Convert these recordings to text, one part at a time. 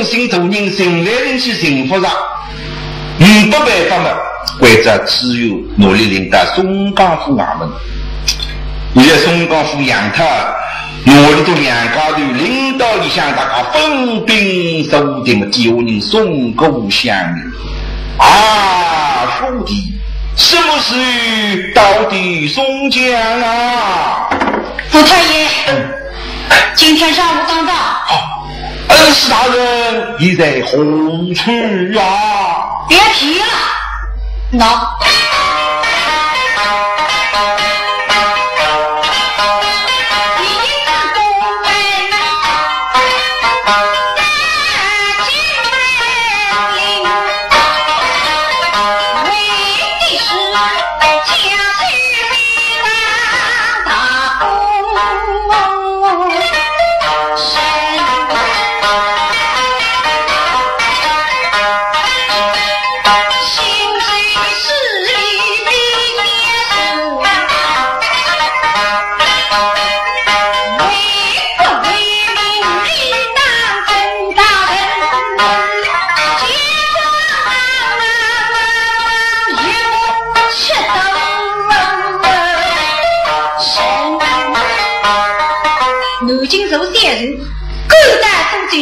心头人生来人去幸福上不办法嘛，或者只有努力领导松江府衙门。现在松江府养他努力到两家头领导里向大家分兵守定的敌人松沟相遇啊，兄弟是不是到底松江啊？傅太爷，今天上午刚到。恩师大人已在何处啊？别提了，喏。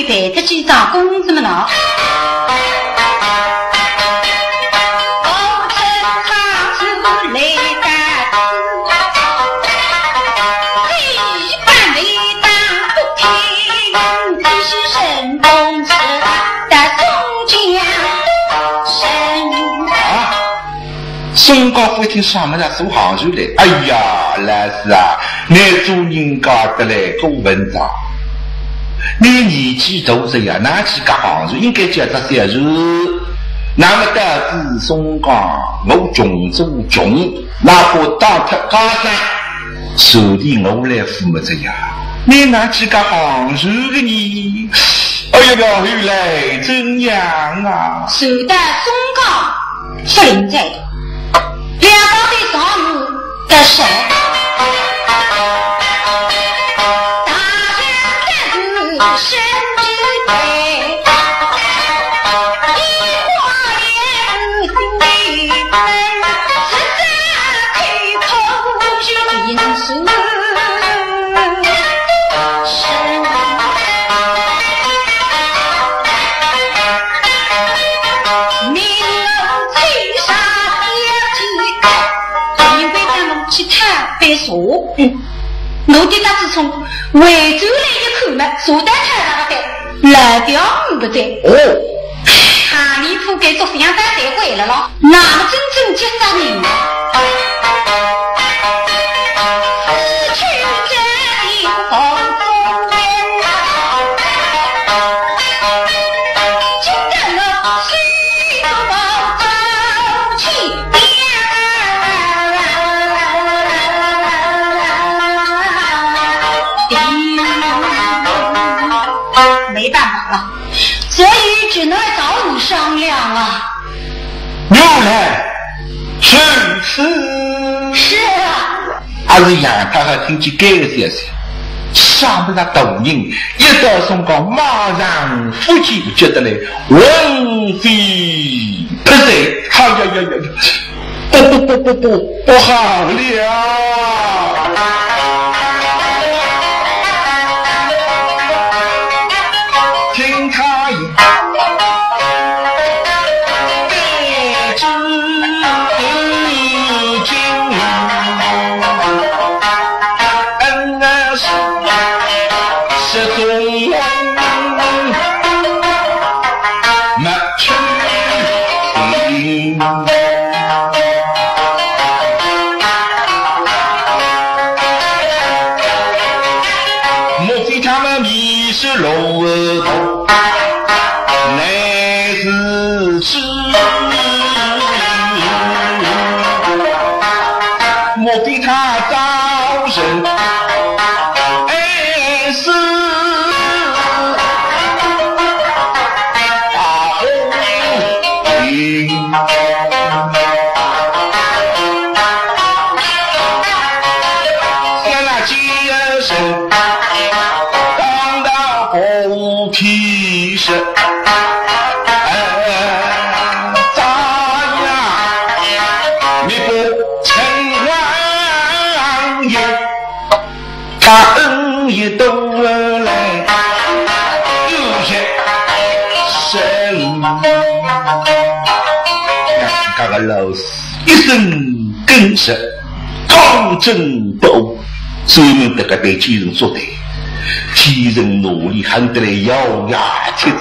陪得去找公子们了。松江府听上面的说杭州来，哎呀，老师啊，你做人家得来够文章。你年纪大这样，哪几个行业应该叫他小事？那么导致松江我穷中穷，哪个当他高山，手里我来付么这样？你哪几个行业的你？哎呀，原来这样啊！首代松江是临在的，两高的上午的谁？身之美，一花莲心里闷，实在开口是因素。明楼翠纱标记，因为他们去看白说，我的那自从惠州来一口嘛，坐在台上的老表不对哦，哈里铺给做相当得会了咯，哪么真正接杀人呢？失去这一口中人，今天我许多走起没办法了，所以只能找你商量啊。原来是此。是啊，还是让他还听见该些事，上不上抖音，一到松江马上夫妻觉得嘞文飞不对，好呀呀呀，不好了。听他一别知经，恩爱是中人，没去听。莫非他们迷失路途？乃是知，莫非他招人爱是大红领，现在接生当到红皮身。把恩义都来，有些神。那个老师一生根实，刚正不阿，所以们这个对几人作对。天人努力喊得来咬牙切齿，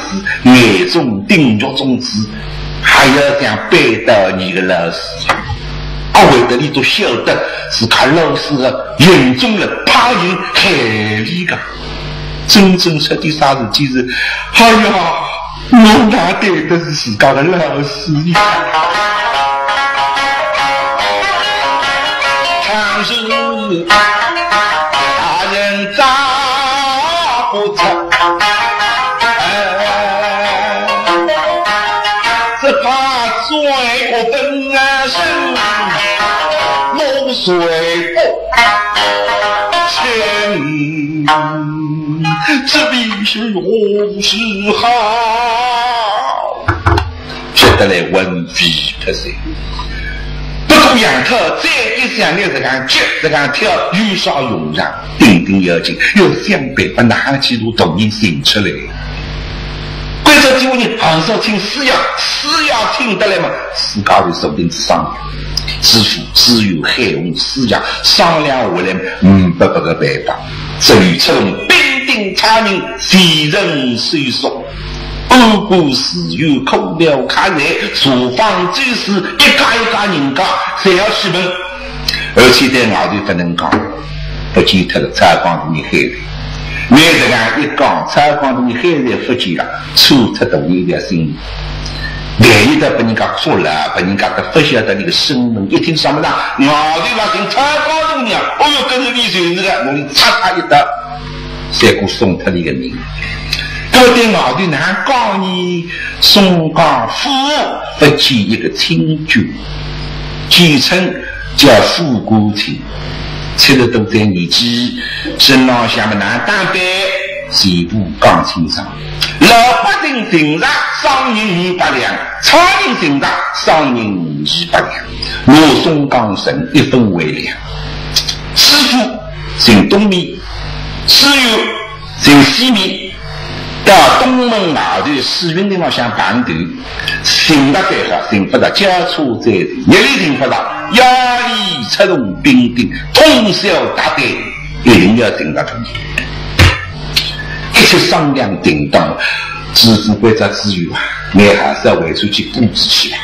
眼中盯着种子，还要这样背到你的老师。为的你都晓得是看老师的眼中的怕人海里的真正实的啥事其实哎呀我哪对的是自家的老师呀常是大人找不成只怕罪过本身水不清，这必是永世好。觉得来文笔特色，不过养特这一项的这个脚这个跳有啥用上，定定要紧，要想办法拿起路动音醒出来。规则就你很少听私要听得来嘛，自家的手定之上。知府只有海红私家商量下来不个办法这里出动兵丁差人谁人谁说不顾私有口了开来厨房之事一家一家人家谁要去问而且在外头不能讲不记得了采光你害的你这个一讲采光你害的不记了出出动一点心意万一的被人家错了，被人家的不晓得那个声门，一听什么呢？我的老听超高中呢，哦哟，跟着你就是个，我擦擦一打，结果送他的一个名。到底我的男高呢，宋高夫不起一个清酒，简称叫富国清，吃的都在年纪，身上下面难当白，全部刚清爽。老百姓顶上商人200两，超人顶上商人200两，罗宋刚神1分为2。师傅姓东面，师友姓西面，到东门外头四云地方向办队，行得最好，行不得交错在地，一力行不得，压力出动兵丁，通宵达旦，一定要顶得住。一切商量定当，知府规则之余啊，你还是要为出去布置去啊。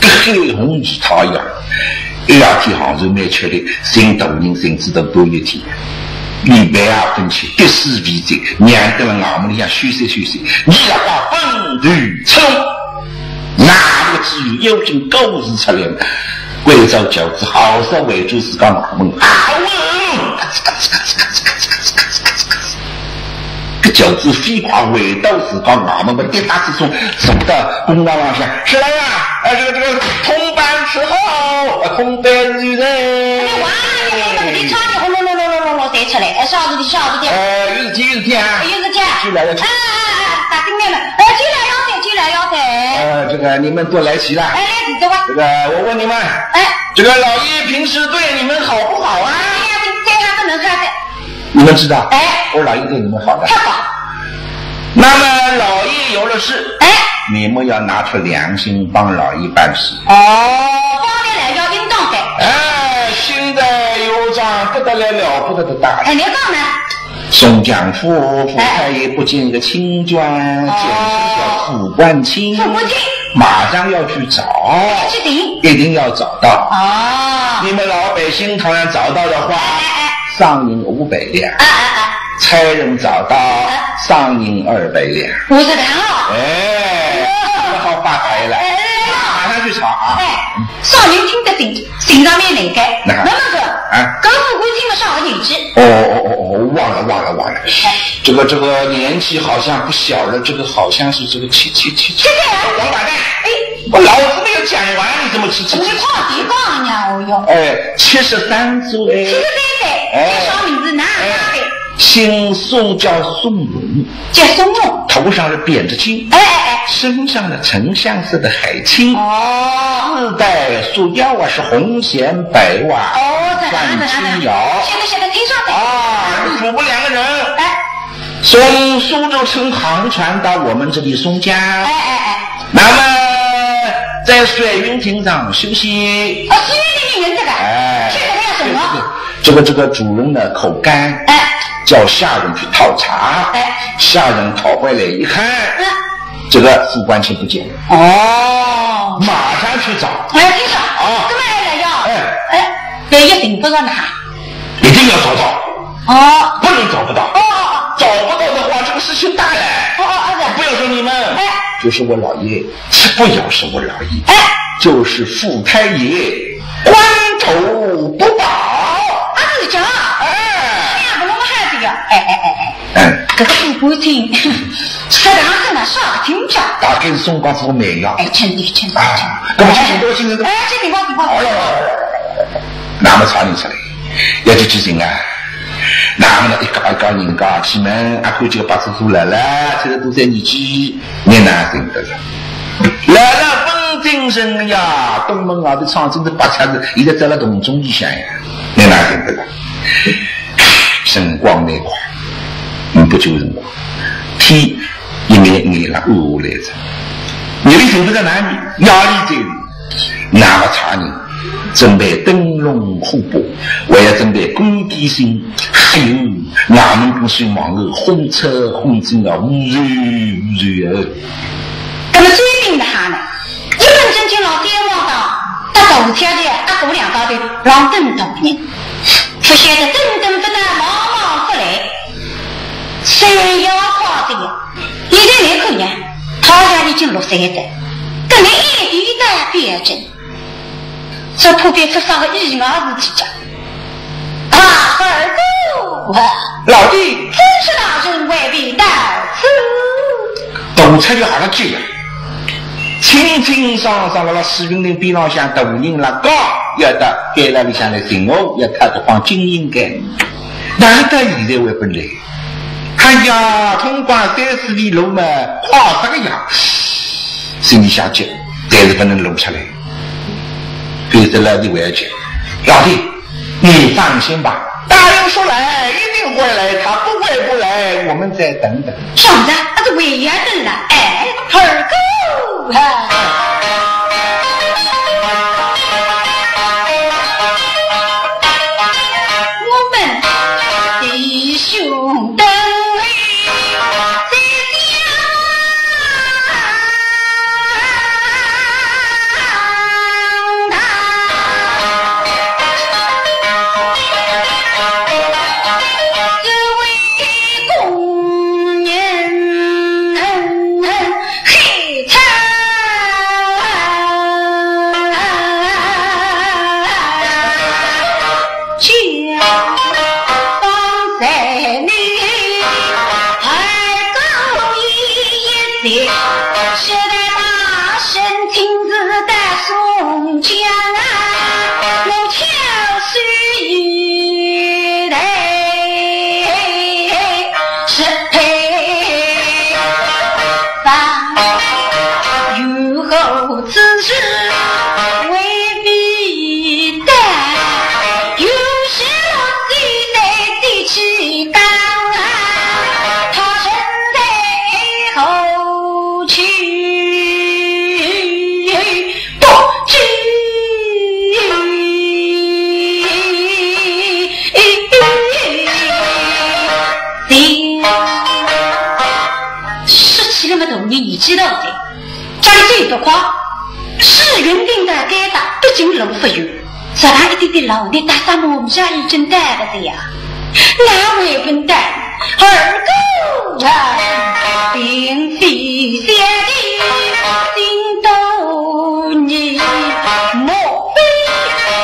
跟黑红一套一样，一两天杭州蛮吃力，新大人甚至都多一天。你别啊分去，一时为贼，让得了俺们里向休息休息。你要把分头冲，哪个至于有劲狗日出来？贵州饺子好少为主是讲俺们啊呜，咔哧咔哧咔哧咔哧咔哧咔哧咔哧咔哧咔哧。这饺子飞快味道是讲俺们一大之中走到公道上下，是来呀！这个同班时候，同班女人。哇，你差点我带出来，啥子的啥子的。有事体啊！就来了。打进来了，进来要得。这个你们都来齐了。来走吧。这个我问你们，这个老爷平时对你们好不好啊？对他不能看的。你们知道？我老爷对你们好的。太好。那么老爷有了事，你们要拿出良心帮老爷办事。帮得来要应当的。现在有桩不得了不得的大事。你讲呢？宋江府太爷不见一个清官，简直叫副官清。马上要去找，一定要找到。你们老百姓同样找到的话，赏银500两。差人找到，赏银200两。50两哦。这好发财了。马上去查。少年听得心上面能干。那么说，高富贵听了上个年纪。忘了。这个年纪好像不小了，这个好像是这个七。王八蛋！我老子没有讲完，你怎么吃？你话题讲呀，我用。73岁。73岁，叫啥名字呢？姓宋，叫宋荣。叫宋荣。头上是扁着青。身上的沉香色的海青，哦，自带束腰是红线白袜，算轻摇。现在听说的主仆两个人，从苏州乘航船到我们这里松江，那么在水云亭上休息。水云亭这个，这个要什么？这个主人的口干，叫下人去讨茶，下人讨回来一看，这个副官清不见了，马上去找，我要听说，这么来要，这一定不让他，一定要找到，不能找不到，找不到的话，这个事情大了，不要说你们，就是我老爷，不要是我老爷，就是傅太爷，关头不保。这个不会听，这两个呢是听着。大概是松瓜子没了。真的。那么这多现在都。这地方。那么查你出来，要去记人啊。那么一个人家起门，看这个八十岁来了，这个都在年纪，你哪认得了？来了风精神呀，东门外的长征的八叉子，现在在了洞中里向呀，你哪认得了？神光那块。不久辰光，天一面暗了暗下来着。你的手在哪里？压力在里。那么差人准备灯笼火把，还要准备工地星，还有衙门跟水网后轰车轰进啊，乌瑞啊！那么最近的哈呢，一本正经老爹望到，到头天的阿姑两高的让灯动人，不晓得灯不但忙忙不来。谁要夸这个？你在那口呢？他家已经落山的，跟你一地的别针，这普遍出上个意外事体讲。二姑，老弟，真是大人未必到此。动车就好了去了，清清爽爽了士兵的边浪向大人了高，要到街道里向来寻我，要他的帮精英干，哪得现在为本来？哎呀，通过30里路嘛，跨这个样，心里想急，但是不能露出来。对着老弟我要讲，老弟，你放心吧，大人说来一定会来，他不会不来，我们再等等。上子，那是为呀等了，二哥。我们弟兄的。你知道的，家里最不夸，是云定的该打，毕竟路不远，这样一点点老的打上我们家已经带了的呀，哪位笨蛋，二哥啊，并非下的心都你，莫非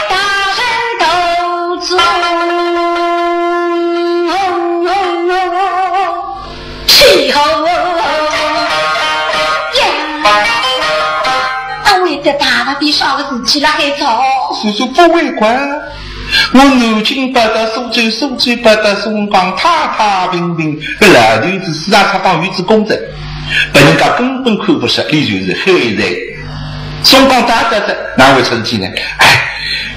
大人都做气候在大把比上个事情了还早，叔叔不为管，我南京八达苏州，苏州八达松冈，踏踏平平，老头子四大插帮鱼子公正，本人家根本看不出你就是黑人。松光大大的哪位成绩呢？哎，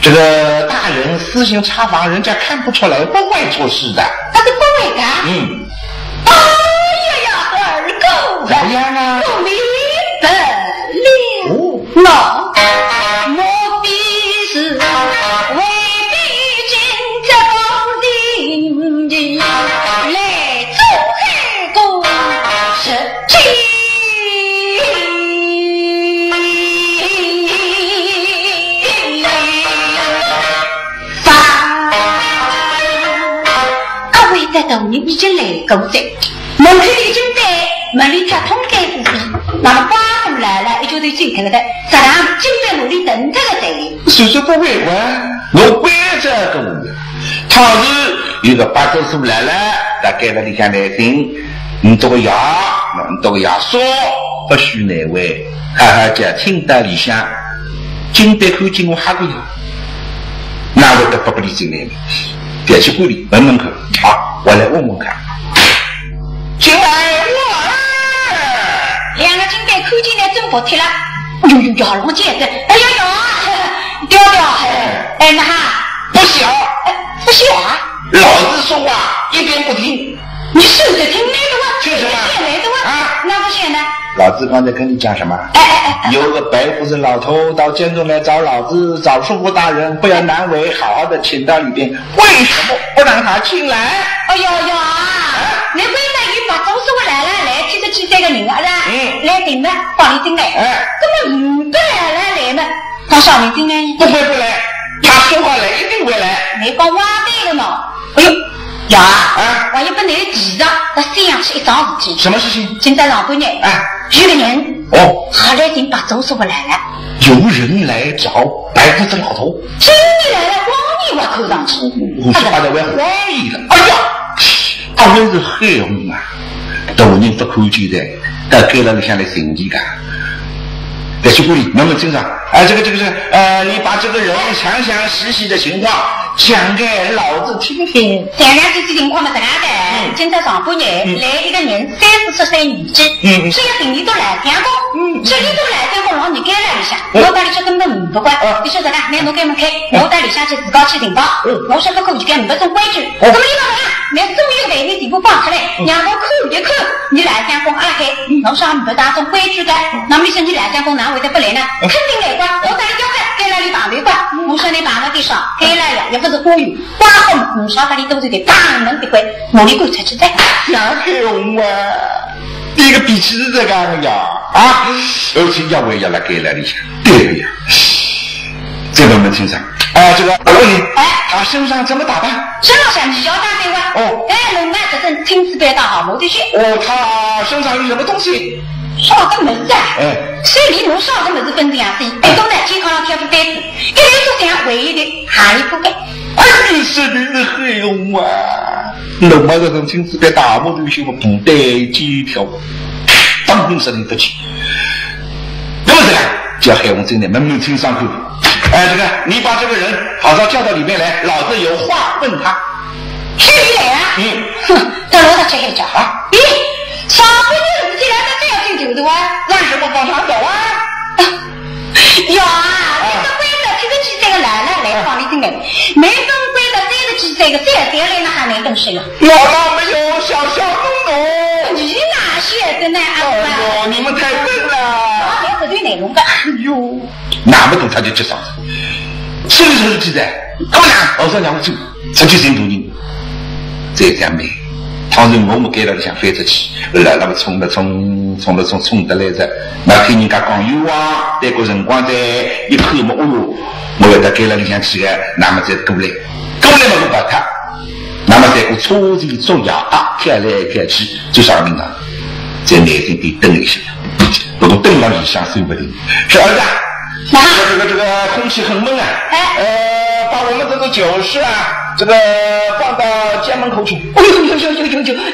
这个大人私行查房，人家看不出来，不会出事的。他是不会的。哎呀，二狗怎么样啊？不明白了。莫非是为毕竟这公定来做黑公是真。你已经来过在门口已经在门里他通开之时，那么刮风来了，也就对进头的，咱俩正在努力等他的队。叔叔不会玩，我关着个，他是有个八周叔来了，他给了你向来听，你这个牙，你这个牙说不许难为，哈哈家听到里向，今天看见我哈个牙，那我都不理进来了。别去屋里门口，好，我来问问看。进来，我儿。两个金带看进来真服气了。哟，好龙姐的，哎呦，调调，哎那哈，不小，不小啊！老子说话一点不听。你是在听那个吗？听什么？来的吗？啊，那不行呢。老子刚才跟你讲什么？有个白胡子老头到监中来找老子，找叔父大人，不要难为，好好的请到里边。为什么不让他进来？哎呦呦你为啥你把周师傅来了，来记得记这个人啊？来顶的，帮你进来。根本不来嘛，他小明进来。不会不来，他说话来一定会来。你讲挖对了嘛？哎呦。呀我也不能急着，那这样是一桩事情。什么事情？今朝上半日，有个人他来听把周师傅来了。有人来找白胡子老头？真的来了，光你我扣上去。我是把他为怀疑了。哎呀，他们是黑红啊！大人不看见的，他给了你下来审计的。在去屋里慢慢清楚这个你把这个人详实细的情况讲给老子听听。讲这情况嘛，这样的。今朝上半日来一个人，30-40岁女子，这个病里都来讲过，这里都来讲过，让你改了一下，我到里向根本不管。你说这个，那侬开门开，我到里向去自个去领导，我说不可以改5分钟规矩。怎么你讲呀？你所有的你全部放出来，让我看一看，你来讲讲阿黑，侬说5当中规矩的，那么你说你来讲讲哪会得不来呢？肯定来过，我到里交代，该来你旁边过，我说你旁边地上，该来呀，也不是花园，刮风，你说这里都是个大门的关，我里滚出去的。杨黑红啊，你个脾气是这个呀而且要我也要来给了你下，对了呀，这个我们清楚。这个我问你，他身上怎么打扮？身上你要打对吧？龙脉这阵亲自别打好我的去。他身上有什么东西？少个门子所以你侬少个门子分这样子，都在健康上贴副单子，一来说这样唯一的下一步的。你是黑红啊！龙脉这阵亲自别打我的去，我不带机票，当兵是你不起。那么这个叫黑红真的门清上口。这个你把这个人好好叫到里面来，老子有话问他。是你来啊？到楼上去黑叫上半日事情来这样进酒的哇？为什么往上走啊？这个规则70几岁个来放你进来，没分规则30几岁个再点来那还没动谁了？我那没有小东东，你哪些的呢？你们太笨了。没指对内容的。哪不懂他就接上是不是记载？高粱，我说两个字，出去真多人，这样没。倘若我们给了想飞出去，来那么冲得来着，那听人家讲有这个辰光在一口么我要得给了你想去的，那么再过来嘛不把他，那么再个车子做牙开来开去，最少领导在内心得蹬一下，不过蹬到里向收不定。是儿子这个空气很闷把我们这个酒是这个放到监门口去。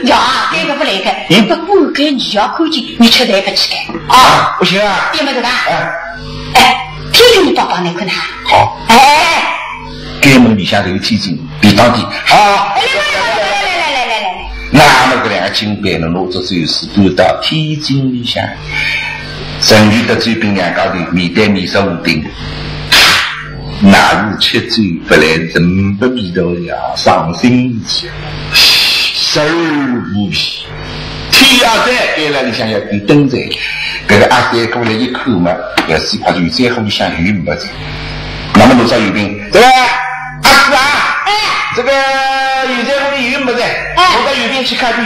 呀，这个不来开，不给你要口径，你吃得不起开不行啊，别么子的天津你爸爸那个呢？好监门底下有天津比当地好。来，那么个两个金杯呢，落着就是搬到天津里向，剩余的追兵两高头面对面上无定，那是七嘴不来人不味道呀，伤心气，十而无皮。天要在给了，你想要点灯在，这个阿三过来一看嘛，要是怕就在后里向鱼没在。那么多少鱼兵，这个阿四啊，这个鱼在后里鱼没在，我到鱼兵去看鱼。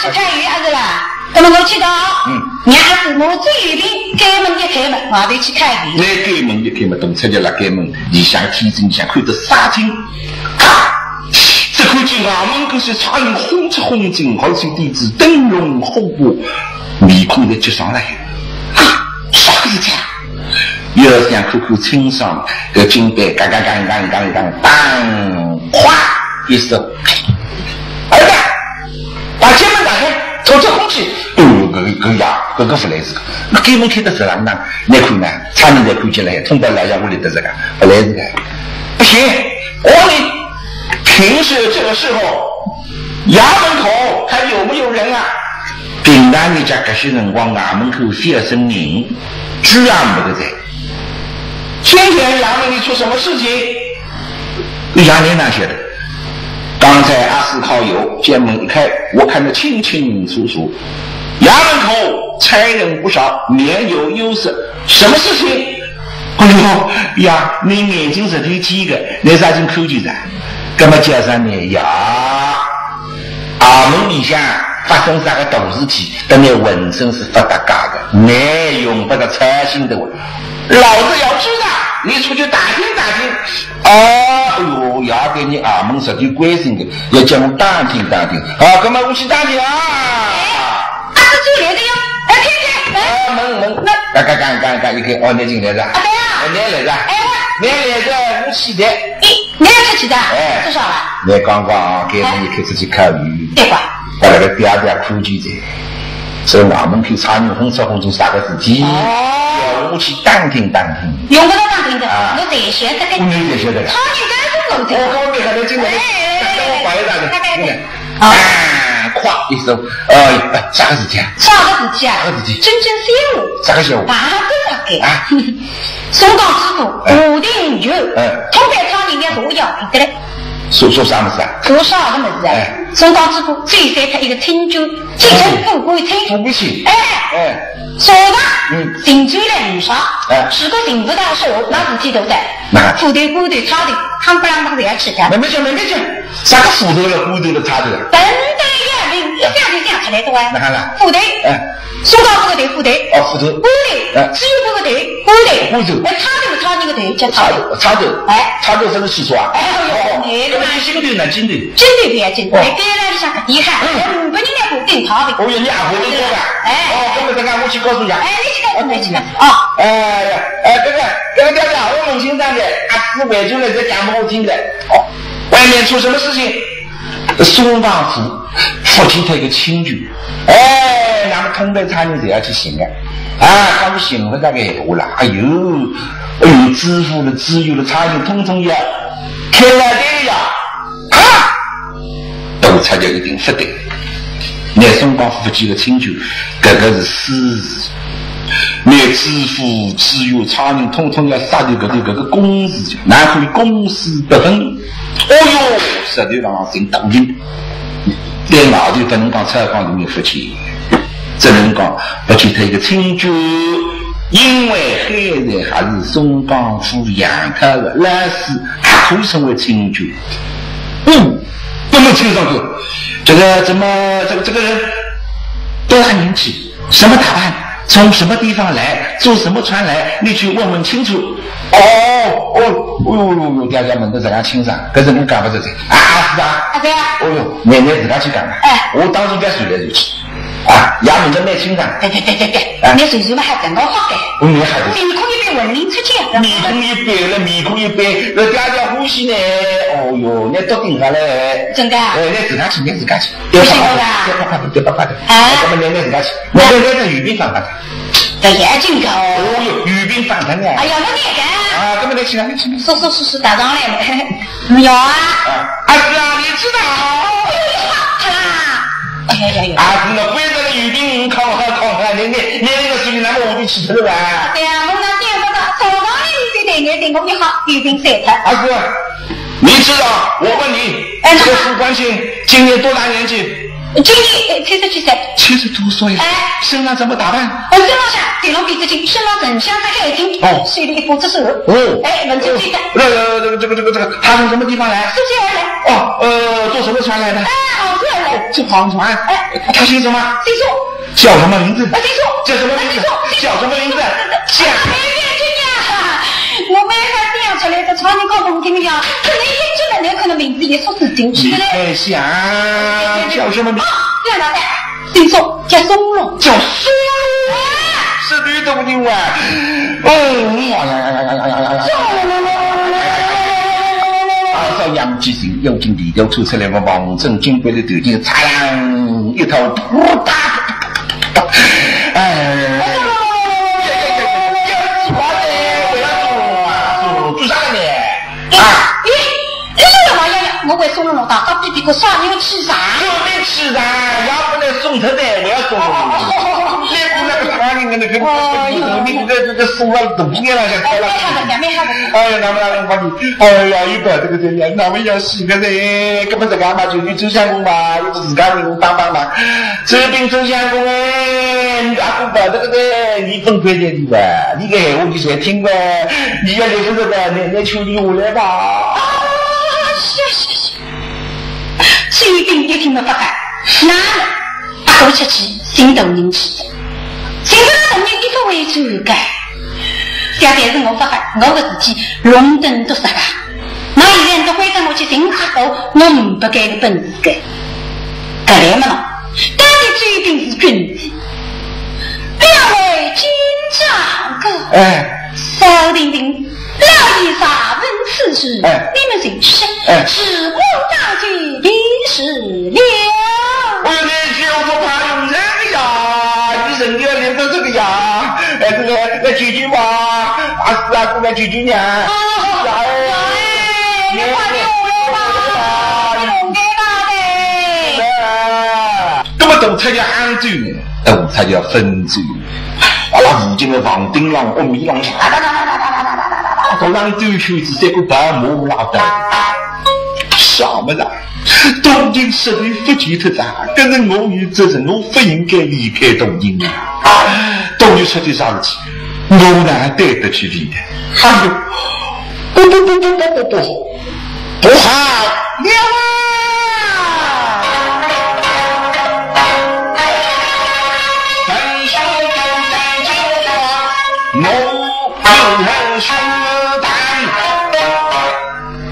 去看鱼阿是啦。那么我去到，伢是我最鱼兵，开门一开门，外头去看鱼。那开门一开门，动车就拉开门，你想天真，想看到沙金。看见衙门口是苍蝇轰出轰进，好像弟子灯笼火火，面孔在接上来。啥个事情？又想看看清爽，这金杯刚，当，哗一声，儿子，把街门打开，透透空气。这个不来这个，那开门开得这样呢？你看呢？苍蝇在看进来，通到来家屋里的这个，不来这个，不行，我你。平时这个时候，衙门口还有没有人啊？平常你家这些人往衙门口写声人，居然没得在。今天衙门里出什么事情？衙内哪写的？刚才阿四靠油，监门一开，我看得清清楚楚。衙门口差人不少，面有忧色。什么事情？哎呦呀，你眼睛是对几个？你啥经看见的？那么加上呢呀，衙门里向发生啥个大事体，等你浑身是发达嘎的，内容不得操心的我，老子要知道，你出去打听打听。哎呦，要给你衙门实地关心的，要叫我打听打听。好，哥们我去打听啊。阿是最来的哟，看。门，刚一看，哦，你进来了。对啊。你来了。你来着，我起的。你要出去的？多少了？你刚刚给你开出去看鱼。对吧？把那个嗲哭句子，所以衙门口苍蝇轰出轰进啥个事体？要我去打听打听。用不着打听的，我得学这个。你得学这个。苍蝇干不够的。我没还能进来。等我怀一下子。咵一声，啥个事情？啥个事情啊？真闲话。啥个闲话？大哥啊！松冈知府不定就，通白苍蝇要做要的嘞。说啥么事啊？说啥个么子啊？松冈知府最擅他一个清酒，继承富贵清。富贵清。说的，行追来女杀，是个行不大手，那事体都在。副队、部队、插队，夯不啷当的要吃的。没讲，啥个副队了、部队了、插队了？本队员领一下就想出来的哇。哪了？副队。松冈部队副队，副队，部队，只有部队，部队，插那个队叫插队，插队什么习俗啊？那么新队呢？金队不要紧，给了一下，你看，500人来固定插队。哦哟，你阿婆都做了，那么这个我去告诉一下。你去看，这个调查我们清长的，阿四外就来在讲不好听的。外面出什么事情？松冈府附近他一个亲眷，那么通白苍蝇就要去行的，他们行了大概多了，哎呦，支付了自由的苍蝇通通要开了的呀，都才叫一定不对。那松冈附近的亲眷，这个是私事，那支付自由苍蝇通通要杀掉这个公事，哪可以公私不分？实际上真当兵，在外头不能讲采访里面夫妻，只能讲不去他一个亲眷，因为海在还是松冈府养他的，来世还可以成为亲眷。那么听上去，这个人多大年纪，什么打扮，从什么地方来，坐什么船来，你去问问清楚。大家问得这样清爽，可是我干不着这是啊。对啊。奶自家去干嘛？我当时该随来随去。衙门的蛮清爽。对，你随随嘛还等到好的。你还面孔一边文灵出见。面孔一边，那大家呼吸呢？你都顶下来。真的？你自家去。不行的。别怕的。那么你自家去。我在语病访谈。这眼睛高。语病访谈呢。哎呀，那你干。根本你起来。是打仗来了。有啊。阿哥啊，你知道？好啦。吃了吧？对呀，我那见不到，早上你对对对，我你好，有病晒他。阿哥，你知道？我问你，这个苏关心今年多大年纪？今年77岁。70多岁。哎，身上怎么打扮？我身上顶了鼻子巾，身上整箱子眼睛，哦，睡了一脖子手。哦，哎，文静静的。这个，他从什么地方来？苏州而来。哦，坐什么船来的？哎，航船而来。坐航船。哎，他姓什么？姓苏。叫什么名字？姓苏。叫什么名字？叫什么名字？叫。我没法这样出来的，常人搞不听呀。可能一进来，可能名字也说是进去了。你想叫什么名？叫哪个？姓宋，叫松龙。叫松龙，是女的不牛啊？少阳气神，有劲地又吐出来个王正金贵的头巾，嚓一头噗嗒。我会送龙大，到底个啥人吃啥？没吃啥，要不能送他的，我要送。那个啥人，那个这个送了毒液了，就开了。哎呀，那么那个哎呀，一百这个人，那么要死个人，根本这干嘛就去周相公嘛，又不是自家人帮忙嘛。这边周相公哎，你阿公把这个的，你分亏点的吧？你个闲话你谁听吧？你要就是这个，你求你我来吧。最近一听了不干，哪了？阿哥出去，心头人气的，心头的人一不为主干。下边是我不干，我的自己龙灯都啥个？那现在都会让我去寻阿哥，我不该的本事的。可怜嘛，但是最近是君子，两位金长哥，少丁丁。老爷啥问此事？你们谁是？是我大姐的事了。我年轻，我说怕用人呀，你人家连着这个呀，这个来救救嘛，是啊，过来救救你啊！你快点我吧，你弄给他的。这么多才叫安住，才叫分住。那如今的房顶上，我米上都让对手子这个白毛拉的，什么啦？东京实力不及特长，跟着我与责任，我不应该离开东京啊！东京出去啥事情，我哪对得起你的？哎呦，不好，冤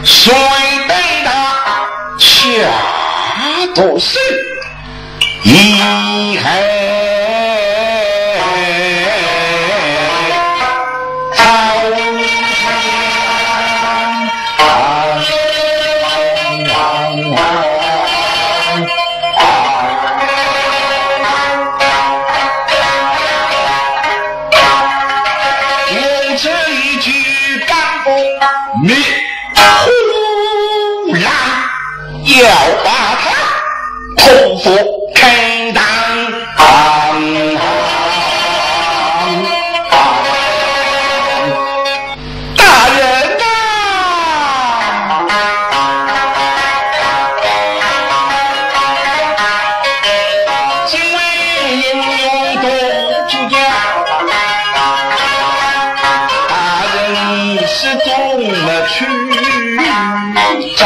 谁对他恰多是遗憾我这一句干功你要把他痛佛开当大人啊！今为应用多主家，大人是中了去战。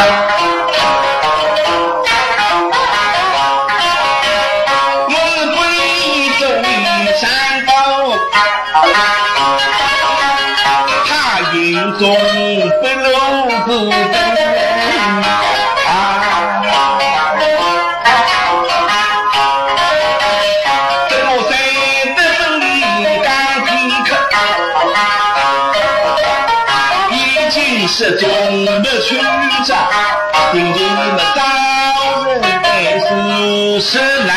中不露不这我谁的生理刚体克已经是中的区长定定了招人的事实难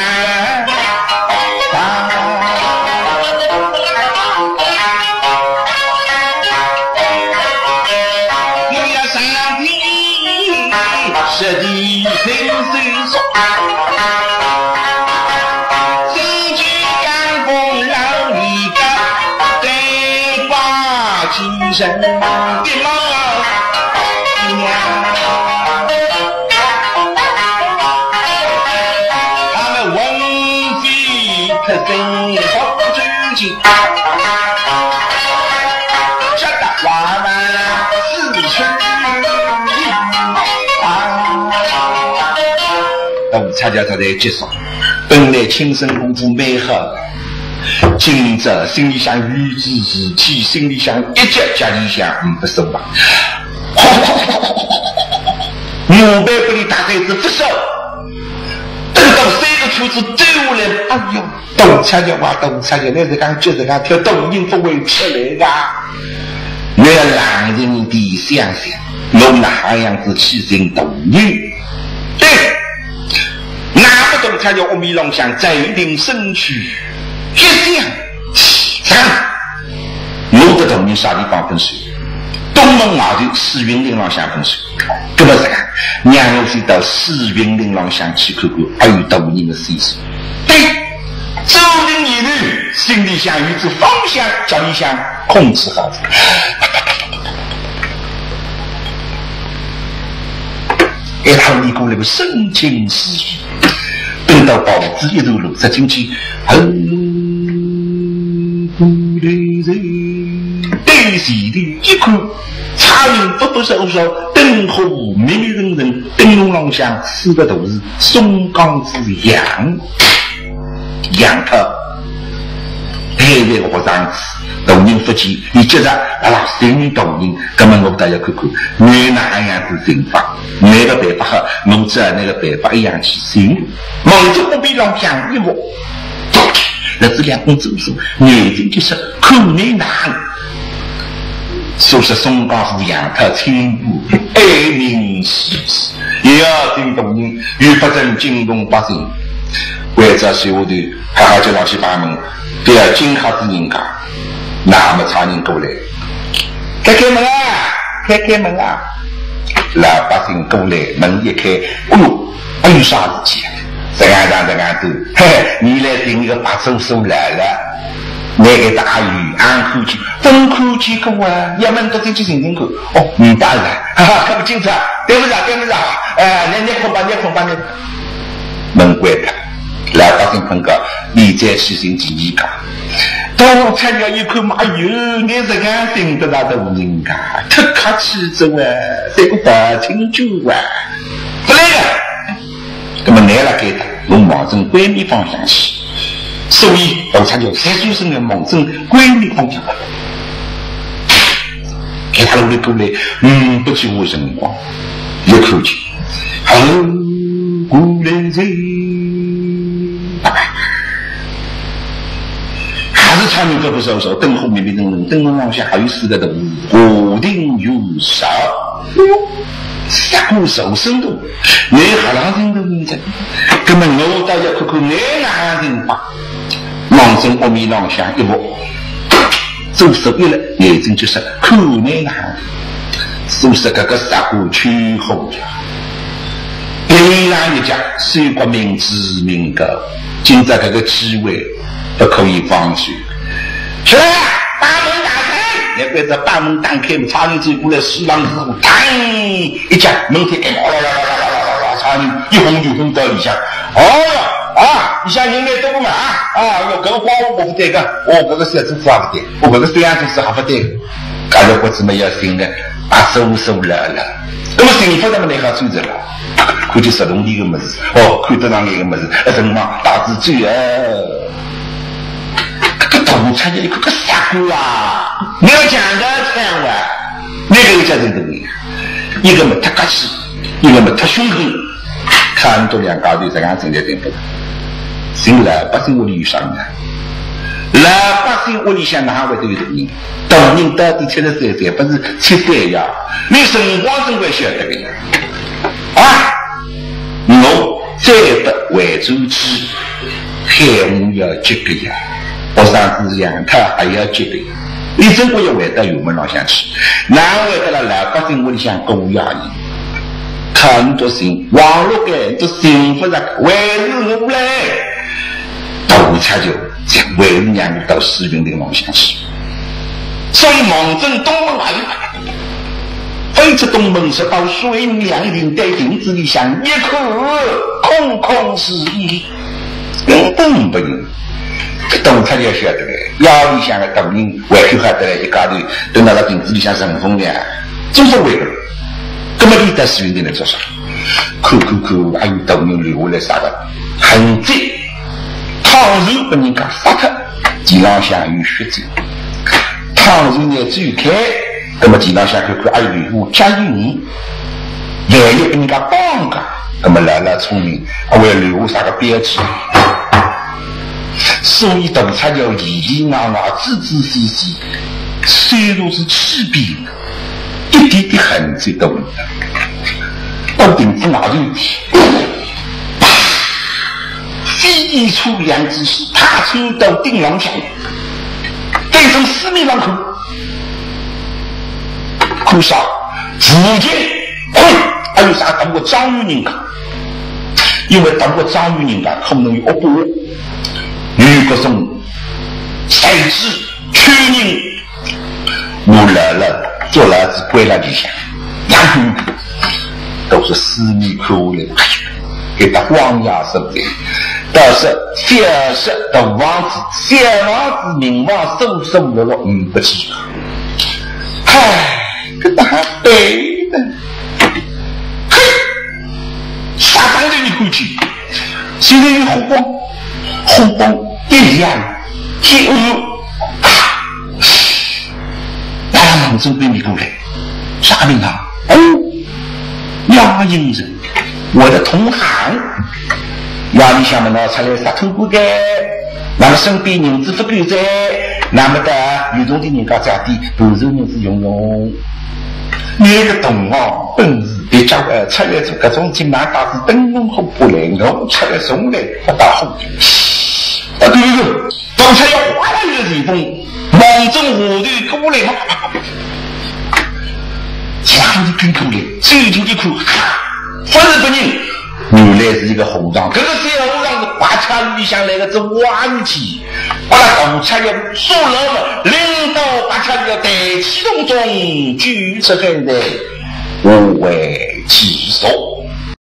这地平虽说这句干风老一个在生的妈娘。他们文飞特生好知己，这大娃娃四处都参加他的介绍，本来亲生功夫美好的。今朝心里想与之自己，心里想一脚家里想不收吧。母辈不理大孩子不收，等到3个圈子走下来，哎呦，都参加哇，都参加，那是刚就是刚跳抖音不会出来的。我要让人的想想，用那样子去成抖音，对，那不懂参加我们龙想再领身躯。一想三，有的抖音啥地方分手？东门外头四云岭浪向分手，那么这个让我飞到四云岭浪向去看看，还有抖音的岁数。对，走进一路，心里想与之方向，叫你想控制好子。一趟你过来个深情似雨，等到报纸一头露出进去，对西的一看，差人多多少少，灯火迷迷人人，灯笼浪向四个都是松冈之羊头，黑那个学生抖音发起，你接着新抖音，根本我大家看看，你哪样子行法，哪个办法好，我只那个办法一样去行，望着我比浪向一摸。那这两公走数，眼睛就是看你难。说是松冈府杨特清部爱民喜事，也要听抖音，与不正惊动百姓。为这水下头，还好叫上去把门，不要惊吓之人家。那么差人过来，开门啊，开门啊！老百姓过来，门一开，哎呦，还有啥事情？这样都，嘿，你来听一个白叔叔来了，那个大雨安口气，真口气过啊！要么都进去听过，哦，明白了，哈哈，看不清楚，对不着，你空吧，门关开，老百姓碰个，你再去寻第一个，到参加一看嘛，哎呦，你这样听得到的人家，特客气着啊，这个大清酒啊，不来了。那么来了给他用往正闺蜜方向去，所以我才就3周生的往正闺蜜方向给他努力过来，不去我辰光，一口气，好过来人，还是唱名歌不收手，灯后明明灯笼往下还有4个都火定有少。杀过手生动，你好让人都明白，根本我大家看看你哪人吧，望着阿弥浪向一摸，做手艺了，眼睛就是看你哪，说是这个杀过去后呀，另外一家虽国民知名的，今在这个机会不可以放弃，是啊，把门打开。那边在大门打开，差人走过来，西郎之后，当一家门开，差人一轰到里向。哦哟啊，你像人来多嘛啊！我这个花我不对个，我这个小政府也不对，我这个虽然就是还不对，感觉我怎么要行呢？收了。那么幸福他们来好做着了，看见石龙里的么子，哦，看得上那个么子，什么大字嘴啊！这个头参加一个傻瓜啊！你要讲的这样哇，那个叫人的一个嘛他客气，一个嘛他凶狠，看到两家队这样正在点不？新老百姓屋里有啥呢？老百姓屋里向哪位都有人，当人到底73岁，不是73呀？你辰光真会晓得的呀！啊，我再不为主持，海我要接个呀！我上次养他还要接个呀！你真不要回到油门上向去，哪回到了老百姓屋里向狗牙人？看多心，网络界都幸福着，为是我来，斗差就为是让你到4云岭上向去。所以忙正东门来，非这东门是到水凉亭的亭子里向一口空空是意，根本不用。这东他就晓得嘞，腰里向的东人外头还得来一家头，蹲到了亭子里向乘风凉，真是为了。根本你在使用的来做啥？看，还有东人留下来啥个？很贼，倘若被人家杀掉，地上向有血迹。倘若呢最开，那么地上向看还有留加油人，万一被人家绑架，那么来聪明，还会留下啥个标记？所以洞察要义昂昂、仔仔细细，虽然是赤壁，一点的痕迹都没有。到顶子哪里？飞出两只手，踏出到顶廊上，对着四面上口，口上直接还有啥当过张玉人家？因为当过张玉人家，可能有恶报。女国中才智确认我来了做儿子归了地下，然后都是四面口来给他荒崖守在，但是小时的王子小王子名望收拾落落不起，唉，这他还对的，嘿，杀当的一口气，现在有红光一样天大家忙着被你过来啥名堂？哦，亚英人，我的同行，亚里向么拿出来杀头骨的，那么身边人子不够在，那么的有种的人家家的不受人子用。你个懂哦，本事别叫出来做各种金南大子灯笼和不来，我出来送来不大好。对，刚才要花了一个地方，望中河头过来嘛，强的跟口来，最近一口，不是本人，原来是一个红章，这个小红章是八千里向来的这弯起，把他刚才要说了嘛，领导八千里要带起动中，举出很的无为其所。